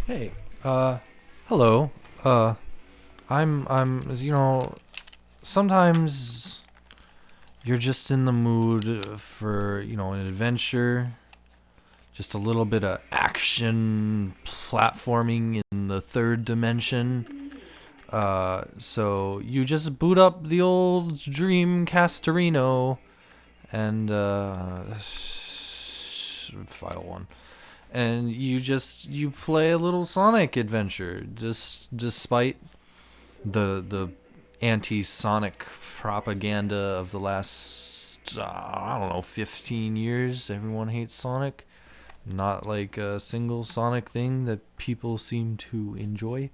Hey, hello. I'm, sometimes you're just in the mood for, an adventure, just a little bit of action platforming in the third dimension. So you just boot up the old Dreamcastorino and, file one. And you play a little Sonic adventure, just despite the anti-Sonic propaganda of the last I don't know 15 years. Everyone hates Sonic, not like a single Sonic thing that people seem to enjoy,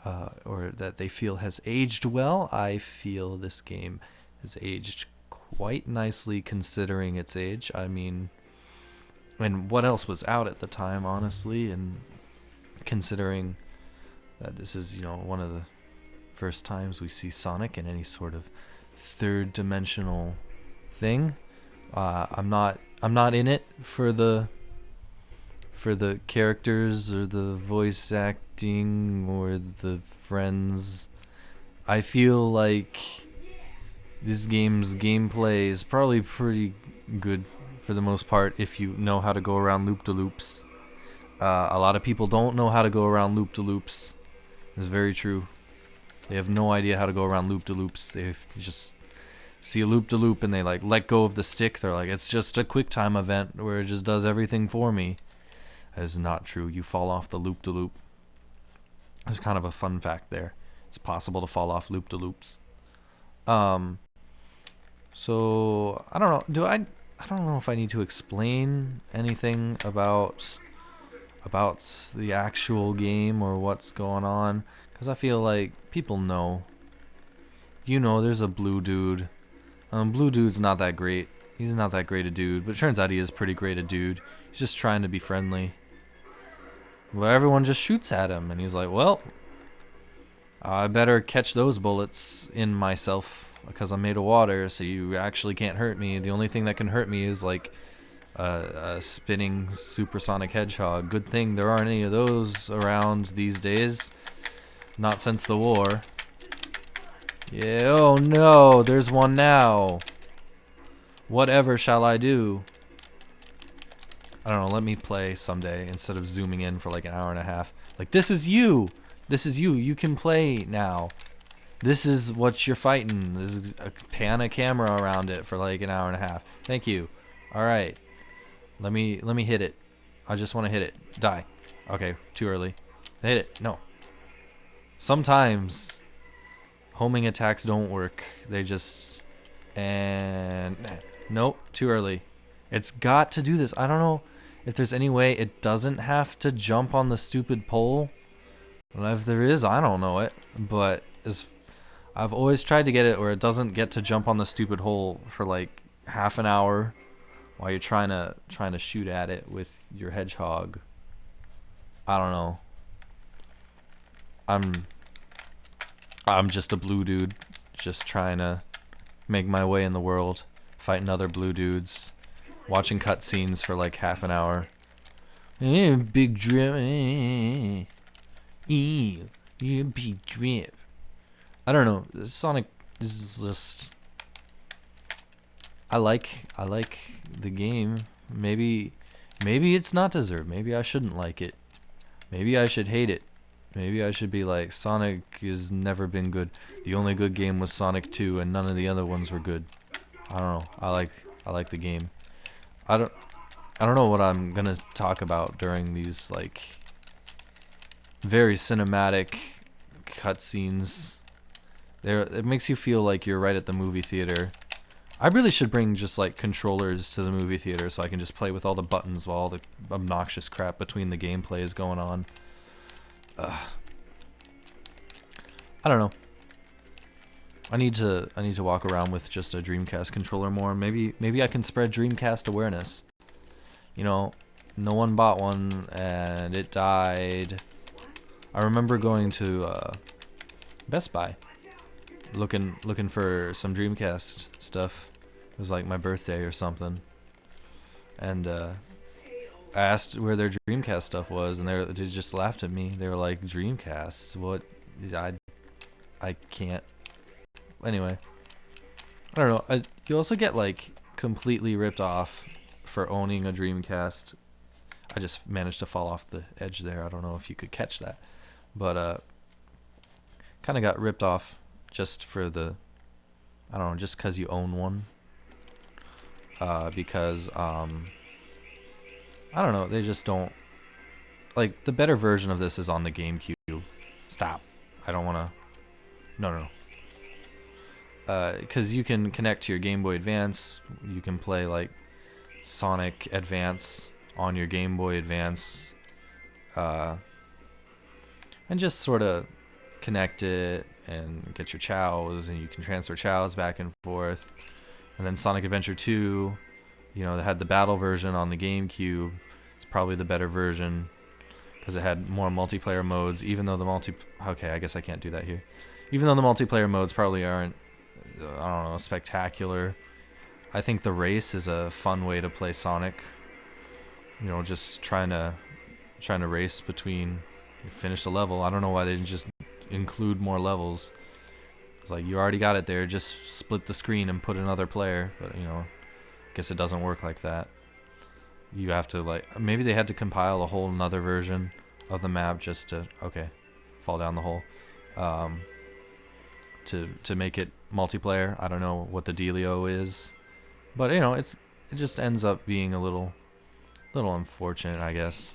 or that they feel has aged well. I feel this game has aged quite nicely considering its age. I mean, and what else was out at the time, honestly, and considering that this is, one of the first times we see Sonic in any sort of third dimensional thing. I'm not in it for the characters or the voice acting or the friends. I feel like this game's gameplay is probably pretty good for the most part if you know how to go around loop-de-loops. A lot of people don't know how to go around loop-de-loops. It's very true. They have no idea how to go around loop-de-loops. They just see a loop-de-loop and they let go of the stick. They're like, it's just a quick time event where it just does everything for me. That is not true. You fall off the loop-de-loop. There's kind of a fun fact there. It's possible to fall off loop-de-loops. So I don't know. I don't know if I need to explain anything about the actual game or what's going on, because I feel like people know. There's a blue dude. Blue dude's not that great. He's not that great a dude, but it turns out he is pretty great a dude. He's just trying to be friendly. But everyone just shoots at him, and he's like, well, I better catch those bullets in myself because I'm made of water, so you actually can't hurt me. The only thing that can hurt me is a spinning supersonic hedgehog. Good thing there aren't any of those around these days. Not since the war. Yeah, oh no, there's one now. Whatever shall I do? I don't know, let me play someday instead of zooming in for an hour and a half. This is you! This is you. You can play now. This is what you're fighting. This is pan a camera around it for an hour and a half. Thank you. Alright. Let me hit it. I just want to hit it. Die. Okay, too early. Hit it. No. Sometimes homing attacks don't work. They just... And... Nope, too early. It's got to do this. I don't know if there's any way it doesn't have to jump on the stupid pole. Well, if there is, I don't know it. But I've always tried to get it where it doesn't get to jump on the stupid hole for half an hour while you're trying to shoot at it with your hedgehog. I don't know. I'm just a blue dude, just trying to make my way in the world, fighting other blue dudes, watching cutscenes for half an hour. Big drip. Big drip. I don't know. Sonic is just... I like the game. Maybe it's not deserved. Maybe I shouldn't like it. Maybe I should hate it. Maybe I should be like, Sonic has never been good. The only good game was Sonic 2 and none of the other ones were good. I don't know. I like the game. I don't know what I'm going to talk about during these very cinematic cutscenes. It makes you feel like you're right at the movie theater. I really should bring just controllers to the movie theater so I can just play with all the buttons while all the obnoxious crap between the gameplay is going on. I don't know. I need to walk around with just a Dreamcast controller more. Maybe I can spread Dreamcast awareness. No one bought one and it died. I remember going to Best Buy, looking for some Dreamcast stuff. It was my birthday or something, and asked where their Dreamcast stuff was, and they just laughed at me. They were like, Dreamcast? What? I can't. Anyway, I don't know. You also get like completely ripped off for owning a Dreamcast. I just managed to fall off the edge there. I don't know if you could catch that, but kind of got ripped off just for the, I don't know, just because you own one. Because I don't know, they just don't like the better version of this is on the GameCube. Stop. I don't want to. No. Because you can connect to your Game Boy Advance. You can play like Sonic Advance on your Game Boy Advance, and just sort of connect it and get your chows, and you can transfer chows back and forth. And then Sonic Adventure 2, you know, they had the battle version on the GameCube. It's probably the better version because it had more multiplayer modes, even though the okay, I guess I can't do that here. Even though the multiplayer modes probably aren't, I don't know, spectacular. I think the race is a fun way to play Sonic. You know, just trying to race between, finish the level. I don't know why they didn't just include more levels. It's like, you already got it there, just split the screen and put another player. But, you know, I guess it doesn't work like that. You have to, like, maybe they had to compile a whole nother version of the map just to, okay, fall down the hole. To make it multiplayer. I don't know what the dealio is. But, you know, it just ends up being a little unfortunate, I guess,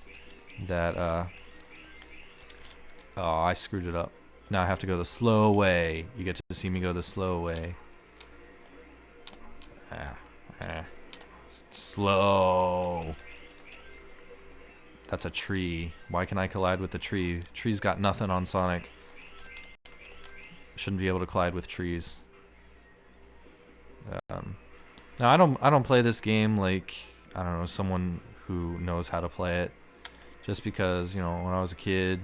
that oh, I screwed it up. Now I have to go the slow way. You get to see me go the slow way. Slow. That's a tree. Why can I collide with the tree? Tree's got nothing on Sonic. Shouldn't be able to collide with trees. Now I don't play this game like, I don't know, someone who knows how to play it. Just because, you know, when I was a kid,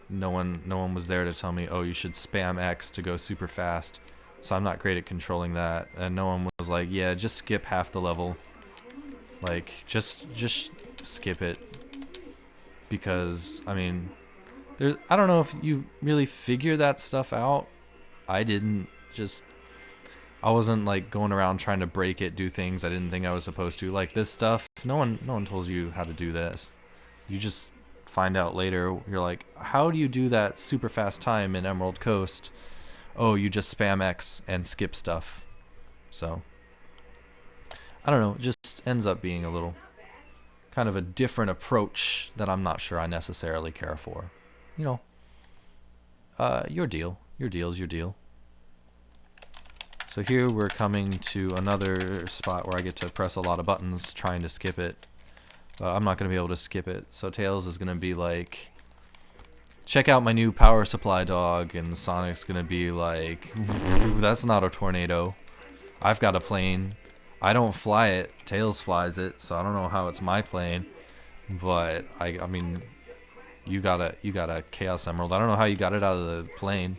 no one was there to tell me, oh, you should spam X to go super fast. So I'm not great at controlling that, and no one was like, yeah, just skip half the level. Like, just skip it. Because, I mean, I don't know if you really figure that stuff out. I didn't. I wasn't like going around trying to break it, do things I didn't think I was supposed to. Like this stuff, no one told you how to do this. You just find out later. You're like, how do you do that super fast time in Emerald Coast? Oh, you just spam X and skip stuff. So, I don't know. It just ends up being a little kind of a different approach that I'm not sure I necessarily care for. You know, your deal. Your deal's your deal. So here we're coming to another spot where I get to press a lot of buttons trying to skip it. I'm not going to be able to skip it. So Tails is going to be like, check out my new power supply dog. And Sonic's going to be like, that's not a tornado. I've got a plane. I don't fly it. Tails flies it. So I don't know how it's my plane. But, I mean, you got a Chaos Emerald. I don't know how you got it out of the plane.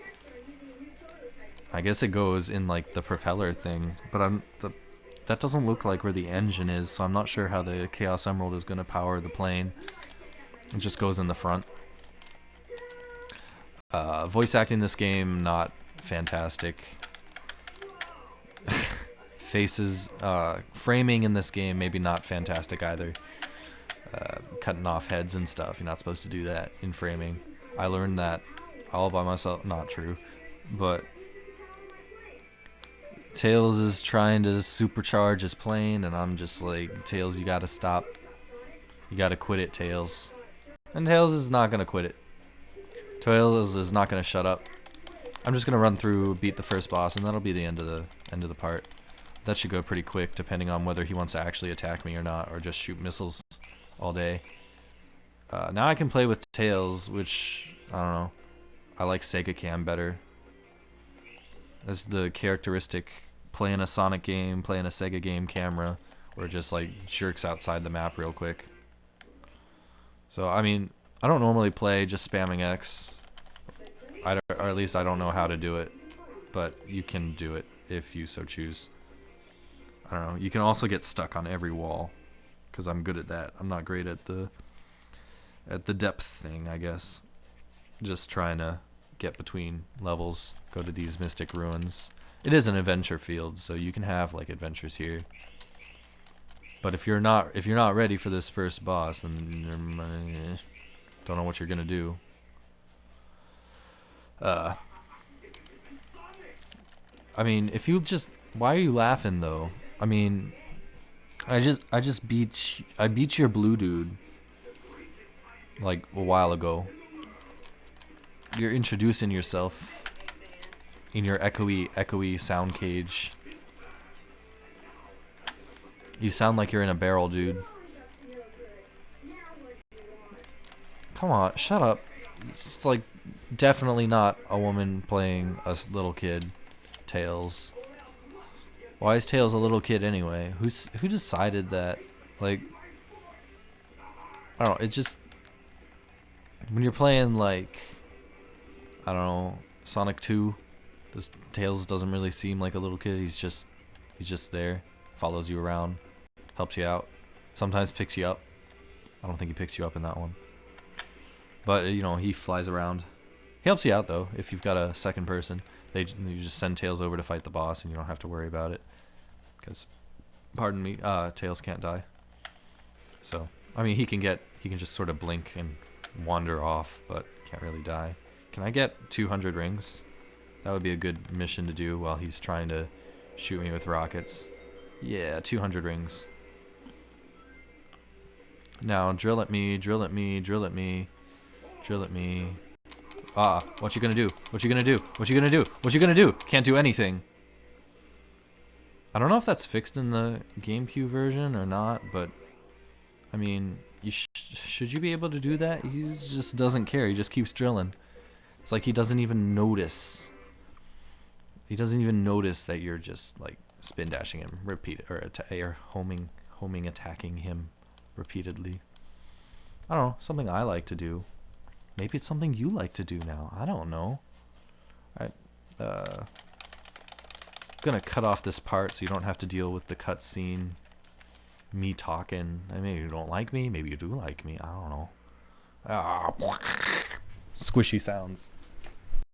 I guess it goes in like the propeller thing, but that doesn't look like where the engine is, so I'm not sure how the Chaos Emerald is going to power the plane. It just goes in the front. Voice acting this game, not fantastic. Faces, framing in this game, maybe not fantastic either. Cutting off heads and stuff, you're not supposed to do that in framing. I learned that all by myself. Not true, but Tails is trying to supercharge his plane, and I'm just like, Tails, you gotta stop. You gotta quit it, Tails. And Tails is not gonna quit it. Tails is not gonna shut up. I'm just gonna run through, beat the first boss, and that'll be the end of the part. That should go pretty quick, depending on whether he wants to actually attack me or not, or just shoot missiles all day. Now I can play with Tails, which, I don't know, I like Sega Cam better. That's the characteristic playing a Sonic game, playing a Sega game camera, where it just like jerks outside the map real quick. So, I mean, I don't normally play just spamming X, or at least I don't know how to do it, but you can do it if you so choose. I don't know, you can also get stuck on every wall, because I'm good at that. I'm not great at the depth thing, I guess. Just trying to get between levels, go to these mystic ruins. It is an adventure field, so you can have like adventures here. But if you're not ready for this first boss, then don't know what you're gonna do. I mean, if you just, why are you laughing though? I mean, I beat your blue dude like a while ago. You're introducing yourself in your echoey sound cage. You sound like you're in a barrel, dude. Come on, shut up. It's like definitely not a woman playing a little kid. Tails. Why is Tails a little kid anyway? Who decided that? Like, I don't know. It just, when you're playing like, I don't know, Sonic 2, Tails doesn't really seem like a little kid. He's just there, follows you around, helps you out, sometimes picks you up. I don't think he picks you up in that one, but you know, he flies around. He helps you out though if you've got a second person. You just send Tails over to fight the boss, and you don't have to worry about it. Because, pardon me, Tails can't die. So, I mean, he can just sort of blink and wander off, but can't really die. Can I get 200 rings? That would be a good mission to do while he's trying to shoot me with rockets. Yeah, 200 rings. Now, drill at me, drill at me, drill at me, drill at me. Ah, what you gonna do? What you gonna do? What you gonna do? What you gonna do? Can't do anything. I don't know if that's fixed in the GameCube version or not, but I mean, should you be able to do that? He just doesn't care. He just keeps drilling. It's like he doesn't even notice. He doesn't even notice that you're just like spin dashing him, or homing attacking him repeatedly. I don't know, something I like to do. Maybe it's something you like to do now. I don't know. Gonna cut off this part so you don't have to deal with the cutscene. Me talking. Maybe you don't like me. Maybe you do like me. I don't know. Squishy sounds.